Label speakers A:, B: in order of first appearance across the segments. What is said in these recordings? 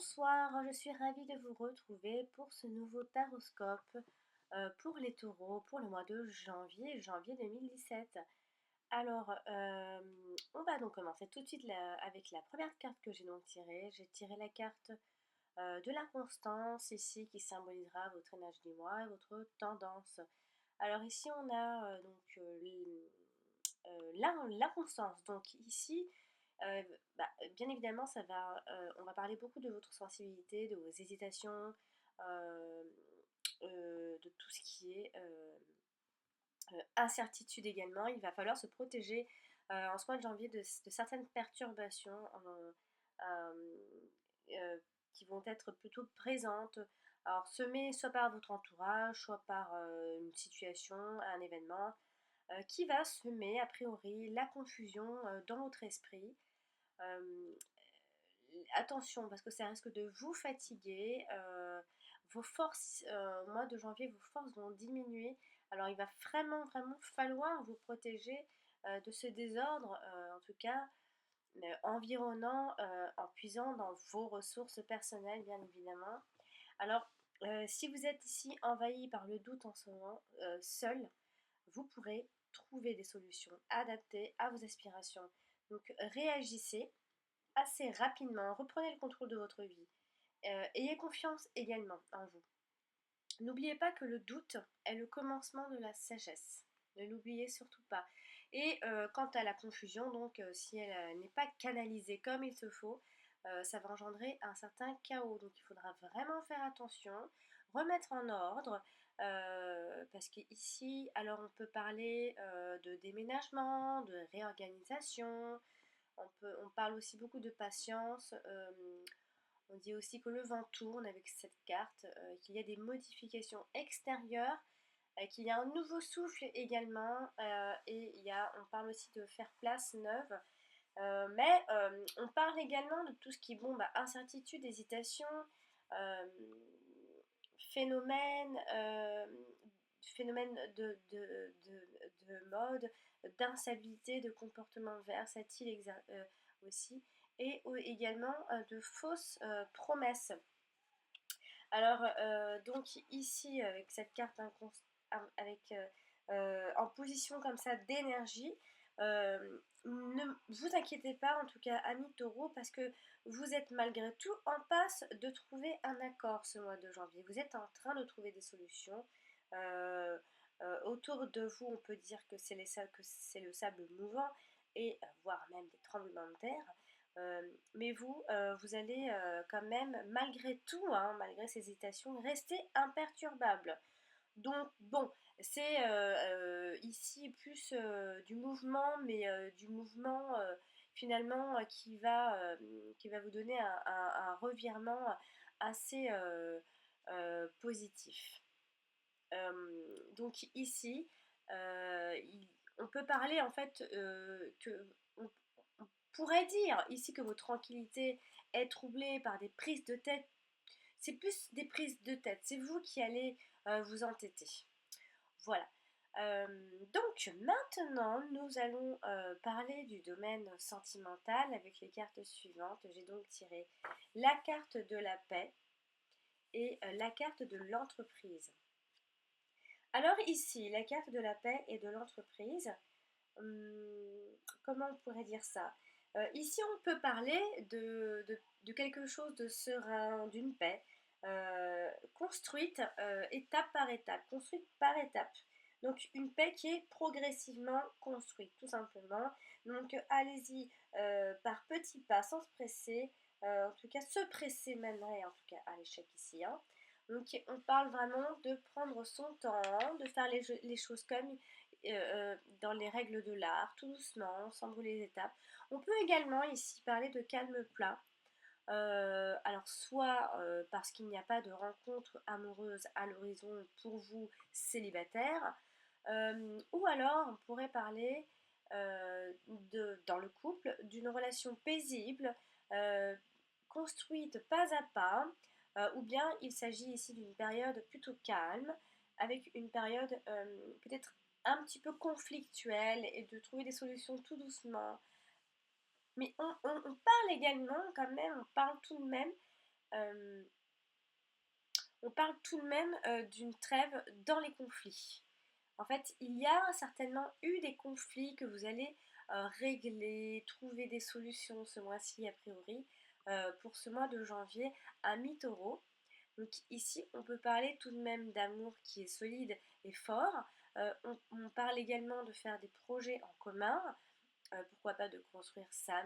A: Bonsoir, je suis ravie de vous retrouver pour ce nouveau taroscope pour les taureaux pour le mois de janvier 2017. Alors, on va donc commencer tout de suite avec la première carte que j'ai donc tirée. J'ai tiré la carte de l'inconstance ici qui symbolisera votre énergie du mois et votre tendance. Alors ici on a l'inconstance. Donc ici, euh, bah, bien évidemment, on va parler beaucoup de votre sensibilité, de vos hésitations, euh, de tout ce qui est incertitude également. Il va falloir se protéger en ce mois de janvier de certaines perturbations euh, euh, qui vont être plutôt présentes. Alors, semées soit par votre entourage, soit par une situation, un événement, qui va semer a priori la confusion dans votre esprit. Euh, Attention, parce que ça risque de vous fatiguer. Vos forces, au mois de janvier, vos forces vont diminuer. Alors il va vraiment falloir vous protéger de ce désordre, en tout cas environnant, en puisant dans vos ressources personnelles, bien évidemment. Alors, si vous êtes ici envahi par le doute en ce moment, seul, vous pourrez trouver des solutions adaptées à vos aspirations. Donc réagissez assez rapidement, reprenez le contrôle de votre vie. Ayez confiance également en vous. N'oubliez pas que le doute est le commencement de la sagesse. Ne l'oubliez surtout pas. Et quant à la confusion, donc si elle n'est pas canalisée comme il se faut, ça va engendrer un certain chaos. Donc il faudra vraiment faire attention, remettre en ordre, parce qu'ici, alors on peut parler de déménagement, de réorganisation, on parle aussi beaucoup de patience. On dit aussi que le vent tourne avec cette carte, qu'il y a des modifications extérieures, qu'il y a un nouveau souffle également, et on parle aussi de faire place neuve. Mais on parle également de tout ce qui est bon, incertitude, hésitation, euh, phénomène, phénomène de mode, d'instabilité, de comportement versatile aussi, et également de fausses promesses. Alors, donc ici, avec cette carte avec, en position comme ça d'énergie, ne vous inquiétez pas, en tout cas, amis taureaux, parce que vous êtes malgré tout en passe de trouver un accord ce mois de janvier. Vous êtes en train de trouver des solutions. Euh, Autour de vous, on peut dire que c'est le sable mouvant et voire même des tremblements de terre. Mais vous, vous allez quand même, malgré tout, hein, malgré ces hésitations, rester imperturbable. Donc, bon, c'est ici plus du mouvement, mais du mouvement finalement qui va vous donner un revirement assez positif. Donc ici, on peut parler en fait que on pourrait dire ici que votre tranquillité est troublée par des prises de tête. C'est plus des prises de tête. C'est vous qui allez vous entêter. Voilà. Donc maintenant, nous allons parler du domaine sentimental avec les cartes suivantes. J'ai donc tiré la carte de la paix et la carte de l'entreprise. Alors ici, la carte de la paix et de l'entreprise, comment on pourrait dire ça? Ici, on peut parler de quelque chose de serein, d'une paix, construite étape par étape, construite par étape. Donc une paix qui est progressivement construite, tout simplement. Donc allez-y par petits pas, sans se presser. En tout cas, se presser mènerait en tout cas à l'échec ici, hein. Donc on parle vraiment de prendre son temps, de faire les choses comme dans les règles de l'art, tout doucement, sans brûler les étapes. On peut également ici parler de calme plat. Alors soit parce qu'il n'y a pas de rencontre amoureuse à l'horizon pour vous célibataire, ou alors on pourrait parler dans le couple d'une relation paisible, euh, construite pas à pas, ou bien il s'agit ici d'une période plutôt calme, avec une période peut-être un petit peu conflictuelle et de trouver des solutions tout doucement. Mais on parle également quand même, on parle tout de même euh, on parle tout de même d'une trêve dans les conflits. En fait, il y a certainement eu des conflits que vous allez régler, trouver des solutions ce mois-ci a priori, pour ce mois de janvier à mi-taureau. Donc ici, on peut parler tout de même d'amour qui est solide et fort. On parle également de faire des projets en commun, pourquoi pas de construire ça,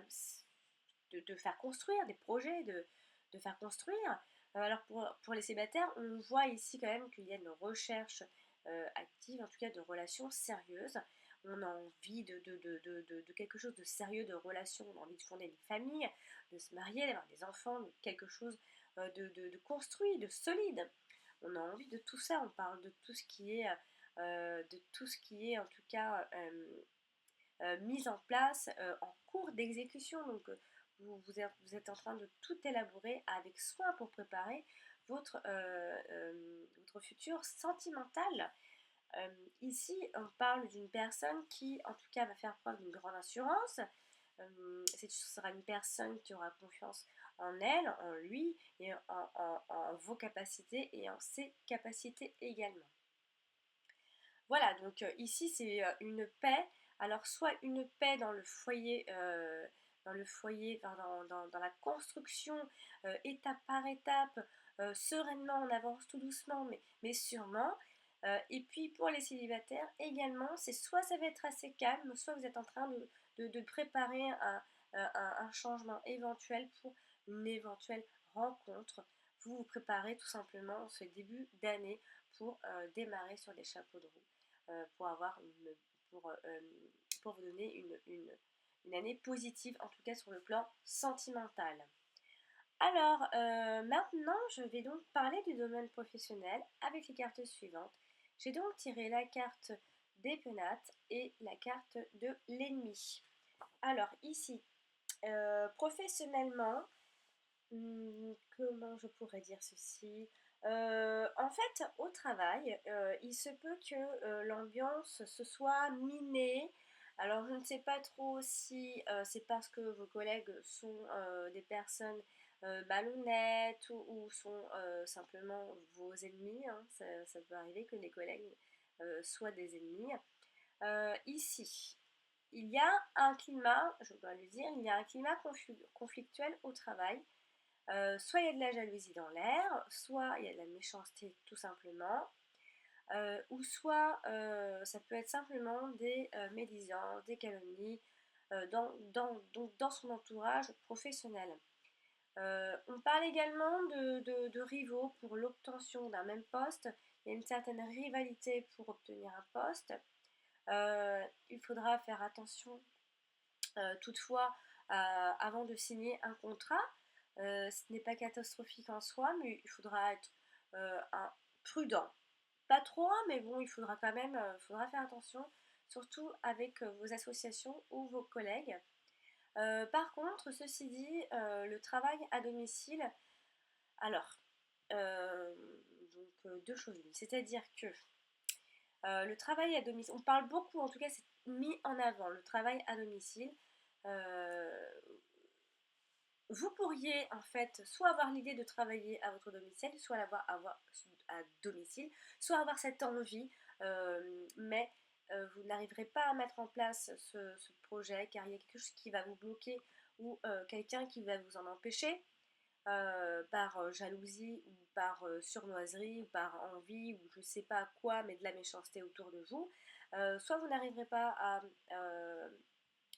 A: de faire construire des projets, de faire construire. Alors pour les célibataires, on voit ici quand même qu'il y a une recherche active, en tout cas de relations sérieuses. On a envie de quelque chose de sérieux, de relations, on a envie de fonder une famille, de se marier, d'avoir des enfants, de quelque chose de construit, de solide. On a envie de tout ça, on parle de tout ce qui est, en tout cas mise en place, en cours d'exécution. Donc vous êtes en train de tout élaborer avec soin pour préparer votre futur sentimental. Ici, on parle d'une personne qui, en tout cas, va faire preuve d'une grande assurance. Ce sera une personne qui aura confiance en elle, en lui, et en vos capacités et en ses capacités également. Voilà, donc ici c'est une paix. Alors soit une paix dans le foyer, enfin, dans la construction, étape par étape, sereinement, on avance tout doucement, mais sûrement. Et puis pour les célibataires également, c'est soit ça va être assez calme, soit vous êtes en train de préparer un changement éventuel pour une éventuelle rencontre. Vous vous préparez tout simplement ce début d'année pour démarrer sur des chapeaux de roue pour avoir pour vous donner une année positive, en tout cas sur le plan sentimental. Alors, maintenant, je vais donc parler du domaine professionnel avec les cartes suivantes. J'ai donc tiré la carte des penates et la carte de l'ennemi. Alors, ici, professionnellement, comment je pourrais dire ceci? En fait, au travail, il se peut que l'ambiance se soit minée. Alors, je ne sais pas trop si c'est parce que vos collègues sont des personnes malhonnêtes ou sont simplement vos ennemis, hein. Ça peut arriver que les collègues soient des ennemis. Ici, il y a un climat, je dois le dire, il y a un climat conflictuel au travail. Soit il y a de la jalousie dans l'air, soit il y a de la méchanceté tout simplement, ou soit ça peut être simplement des médisances, des calomnies dans son entourage professionnel. On parle également de rivaux pour l'obtention d'un même poste. Il y a une certaine rivalité pour obtenir un poste. Il faudra faire attention toutefois avant de signer un contrat. Ce n'est pas catastrophique en soi, mais il faudra être prudent. Pas trop, hein, mais bon, il faudra quand même faudra faire attention, surtout avec vos associations ou vos collègues. Par contre, ceci dit, le travail à domicile, alors, euh, deux choses l'une, c'est-à-dire que le travail à domicile, on parle beaucoup, en tout cas c'est mis en avant, le travail à domicile. Euh, Vous pourriez en fait soit avoir l'idée de travailler à votre domicile, soit avoir à domicile, soit avoir cette envie, mais vous n'arriverez pas à mettre en place ce projet car il y a quelque chose qui va vous bloquer ou quelqu'un qui va vous en empêcher par jalousie ou par surnoiserie ou par envie ou je sais pas quoi, mais de la méchanceté autour de vous. Soit vous n'arriverez pas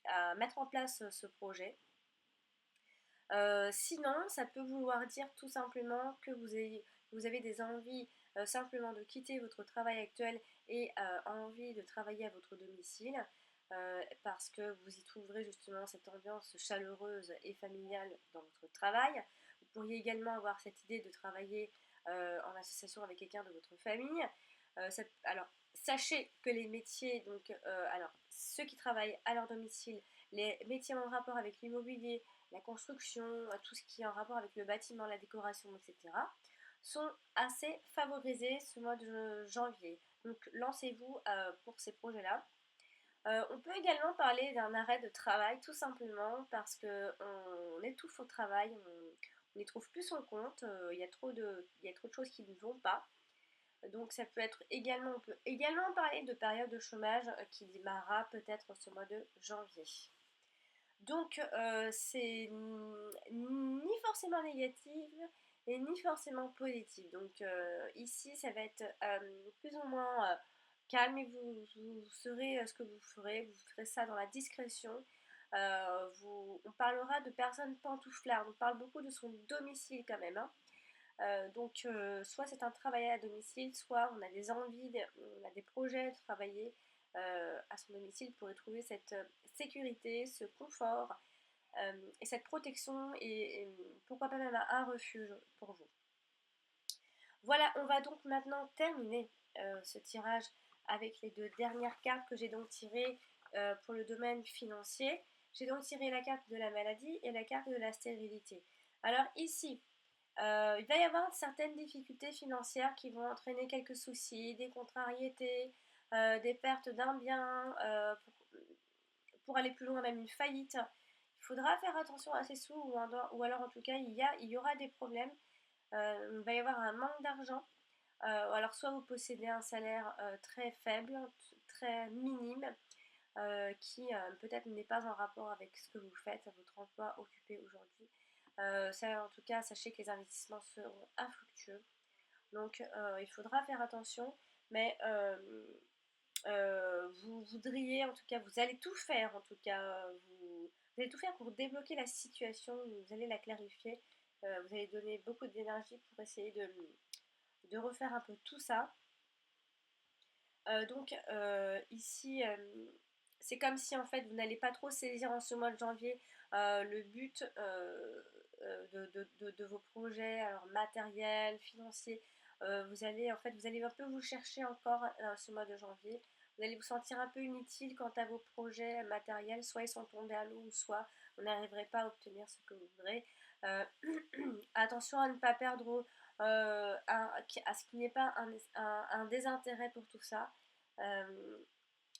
A: à mettre en place ce projet. Sinon, ça peut vouloir dire tout simplement que vous avez des envies simplement de quitter votre travail actuel et envie de travailler à votre domicile parce que vous y trouverez justement cette ambiance chaleureuse et familiale dans votre travail. Vous pourriez également avoir cette idée de travailler en association avec quelqu'un de votre famille. Alors, sachez que les métiers, donc, alors, ceux qui travaillent à leur domicile, les métiers en rapport avec l'immobilier, la construction, tout ce qui est en rapport avec le bâtiment, la décoration, etc., sont assez favorisés ce mois de janvier. Donc lancez-vous pour ces projets-là. On peut également parler d'un arrêt de travail tout simplement parce qu'on étouffe au travail, n'y trouve plus son compte, il y a trop de choses qui ne vont pas. Donc ça peut être également, on peut également parler de période de chômage qui démarrera peut-être ce mois de janvier. Donc c'est ni forcément négatif et ni forcément positif. Donc ici ça va être plus ou moins calme et vous saurez ce que vous ferez ça dans la discrétion. On parlera de personnes pantouflardes, on parle beaucoup de son domicile quand même, hein. Donc soit c'est un travail à domicile, soit on a des envies, on a des projets de travailler à son domicile pour y trouver cette sécurité, ce confort et cette protection et pourquoi pas même un refuge pour vous. Voilà, on va donc maintenant terminer ce tirage avec les deux dernières cartes que j'ai donc tirées pour le domaine financier. J'ai donc tiré la carte de la maladie et la carte de la stérilité. Alors ici, il va y avoir certaines difficultés financières qui vont entraîner quelques soucis, des contrariétés, des pertes d'un bien, pour aller plus loin, même une faillite. Il faudra faire attention à ces sous ou alors en tout cas il y aura des problèmes. Il va y avoir un manque d'argent. Alors soit vous possédez un salaire très faible, très minime, qui peut-être n'est pas en rapport avec ce que vous faites, votre emploi occupé aujourd'hui. Ça, en tout cas, sachez que les investissements seront infructueux. Donc, il faudra faire attention. Mais vous voudriez, en tout cas, vous allez tout faire, en tout cas, vous allez tout faire pour débloquer la situation, vous allez la clarifier. Vous allez donner beaucoup d'énergie pour essayer de refaire un peu tout ça. Donc ici, c'est comme si en fait vous n'allez pas trop saisir en ce mois de janvier le but de vos projets, alors matériels, financiers. Vous allez un peu vous chercher encore ce mois de janvier. Vous allez vous sentir un peu inutile quant à vos projets matériels, soit ils sont tombés à l'eau, soit vous n'arriverez pas à obtenir ce que vous voudrez. Euh, Attention à ne pas perdre à ce qu'il n'y ait pas un désintérêt pour tout ça. Euh,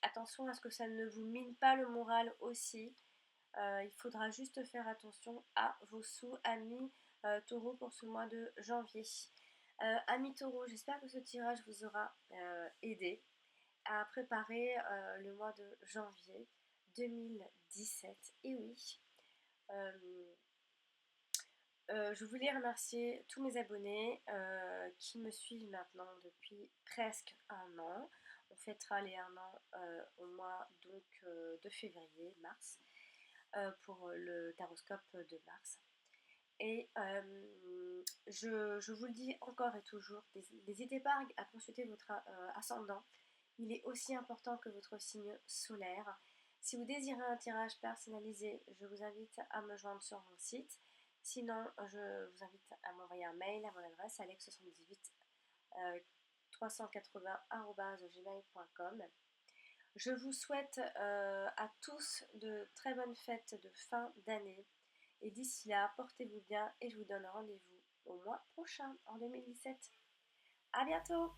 A: Attention à ce que ça ne vous mine pas le moral aussi. Il faudra juste faire attention à vos sous, amis taureaux, pour ce mois de janvier. Amis taureaux, j'espère que ce tirage vous aura aidé à préparer le mois de janvier 2017. Et oui, euh, je voulais remercier tous mes abonnés qui me suivent maintenant depuis presque un an. On fêtera les 1 an au mois donc, de février, mars, pour le taroscope de mars. Et je vous le dis encore et toujours, n'hésitez pas à consulter votre ascendant. Il est aussi important que votre signe solaire. Si vous désirez un tirage personnalisé, je vous invite à me joindre sur mon site. Sinon, je vous invite à m'envoyer un mail à mon adresse alex78 380@gmail.com. Je vous souhaite à tous de très bonnes fêtes de fin d'année. Et d'ici là, portez-vous bien et je vous donne rendez-vous au mois prochain, en 2017. À bientôt!